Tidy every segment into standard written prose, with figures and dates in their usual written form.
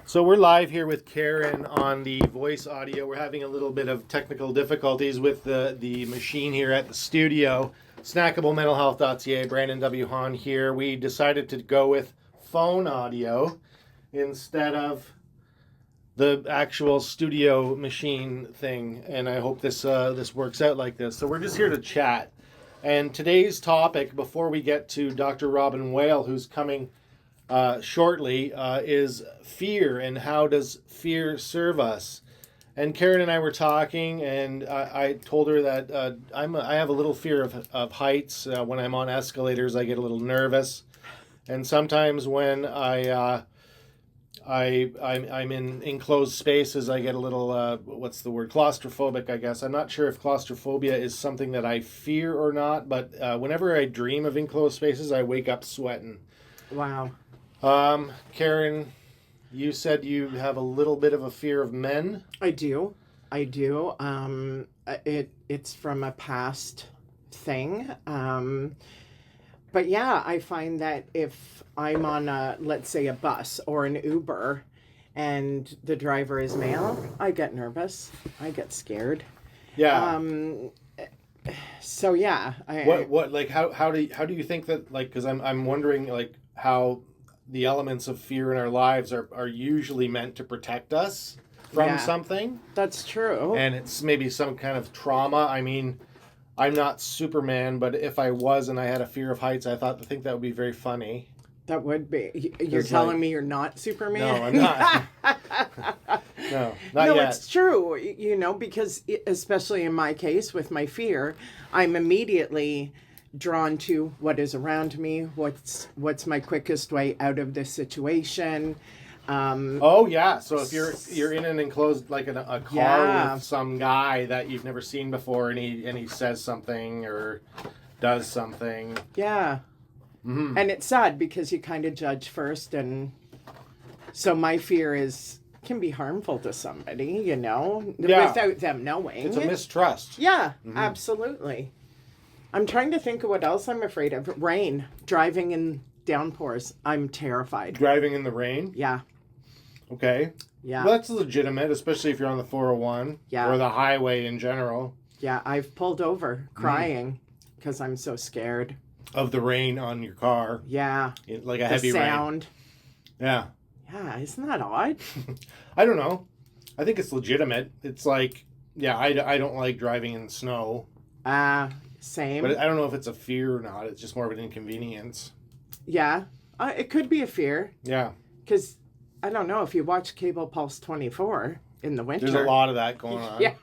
So we're live here with Karen on the voice audio. We're having a little bit of technical difficulties with the machine here at the studio. Snackablementalhealth.ca, Brandon W. Hahn here. We decided to go with phone audio instead of the actual studio machine thing, and I hope this works out like this. So we're just here to chat. And today's topic, before we get to Dr. Robin Whale, who's coming shortly, is fear and how does fear serve us. And Karen and I were talking, and I told her that I have a little fear of heights. When I'm on escalators, I get a little nervous, and sometimes when I'm in enclosed spaces, I get a little what's the word, claustrophobic, I guess. I'm not sure if claustrophobia is something that I fear or not, but whenever I dream of enclosed spaces, I wake up sweating. Wow. Karen, you said you have a little bit of a fear of men. I do. It's from a past thing. But yeah, I find that if I'm on let's say a bus or an Uber and the driver is male, I get nervous. I get scared. Yeah. So yeah. What like how do you think that, like, because I'm wondering like how the elements of fear in our lives are usually meant to protect us from something. That's true. And it's maybe some kind of trauma. I mean, I'm not Superman, but if I was and I had a fear of heights, I think that would be very funny. That would be. You're telling me you're not Superman? No, I'm not. No, not yet. No, it's true, because especially in my case with my fear, I'm immediately drawn to what is around me, what's my quickest way out of this situation. So if you're in an enclosed, like a car with some guy that you've never seen before, and he says something or does something. Yeah. Mm-hmm. And it's sad because you kind of judge first, and so my fear can be harmful to somebody, without them knowing. It's a mistrust. Yeah, absolutely. I'm trying to think of what else I'm afraid of. Rain. Driving in downpours. I'm terrified. Driving in the rain? Yeah. Okay. Yeah. Well, that's legitimate, especially if you're on the 401 or the highway in general. Yeah, I've pulled over crying because I'm so scared. Of the rain on your car. Yeah. Like a heavy sound. Rain. Yeah. Yeah, isn't that odd? I don't know. I think it's legitimate. It's like, I don't like driving in snow. Same. But I don't know if it's a fear or not. It's just more of an inconvenience. Yeah. It could be a fear. Yeah. Because, I don't know, if you watch Cable Pulse 24 in the winter. There's a lot of that going on. Yeah.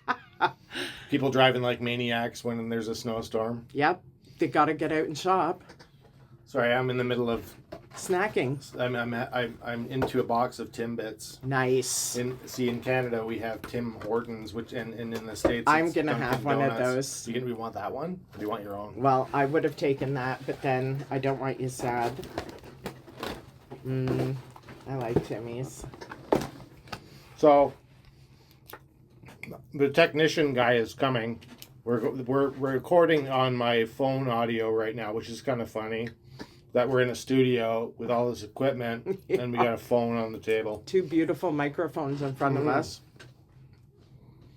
People driving like maniacs when there's a snowstorm. Yep. They got to get out and shop. Sorry, I'm in the middle of snacking. I'm into a box of Timbits. Nice. In Canada we have Tim Hortons, and in the States I'm gonna have one of those. We want that one? Or do you want your own? Well, I would have taken that, but then I don't want you sad. I like Timmy's. So the technician guy is coming. We're recording on my phone audio right now, which is kind of funny. That we're in a studio with all this equipment and we got a phone on the table. 2 beautiful microphones in front of us.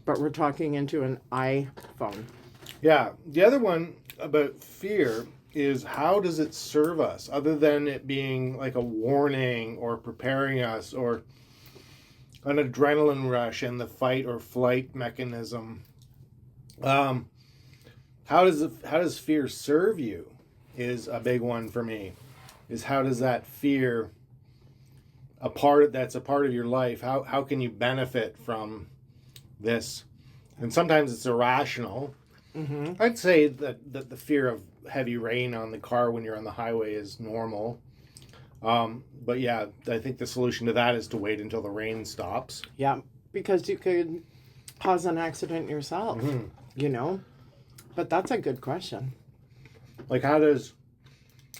But we're talking into an iPhone. Yeah. The other one about fear is, how does it serve us other than it being like a warning or preparing us or an adrenaline rush and the fight or flight mechanism? How does fear serve you? Is a big one for me. Is how does that fear, that's a part of your life, how can you benefit from this? And sometimes it's irrational. Mm-hmm. I'd say that the fear of heavy rain on the car when you're on the highway is normal. But yeah, I think the solution to that is to wait until the rain stops. Yeah, because you could cause an accident yourself, But that's a good question. Like, how does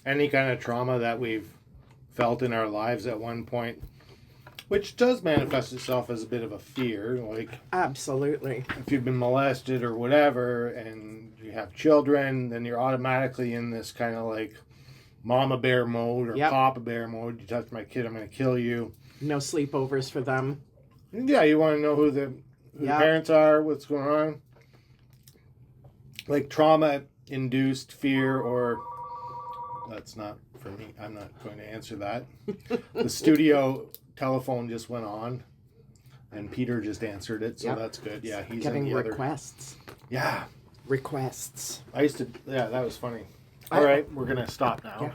any kind of trauma that we've felt in our lives at one point, which does manifest itself as a bit of a fear, like... Absolutely. If you've been molested or whatever, and you have children, then you're automatically in this kind of like mama bear mode or papa bear mode. You touch my kid, I'm going to kill you. No sleepovers for them. Yeah, you want to know who the Yeah. parents are, what's going on. Like trauma-induced fear, or that's not for me. I'm not going to answer that. The studio telephone just went on, and Peter just answered it, so Yep. that's good. Yeah, he's Getting in the requests. Yeah, Requests. I used to. Yeah, that was funny. All right, we're gonna stop now. Yeah.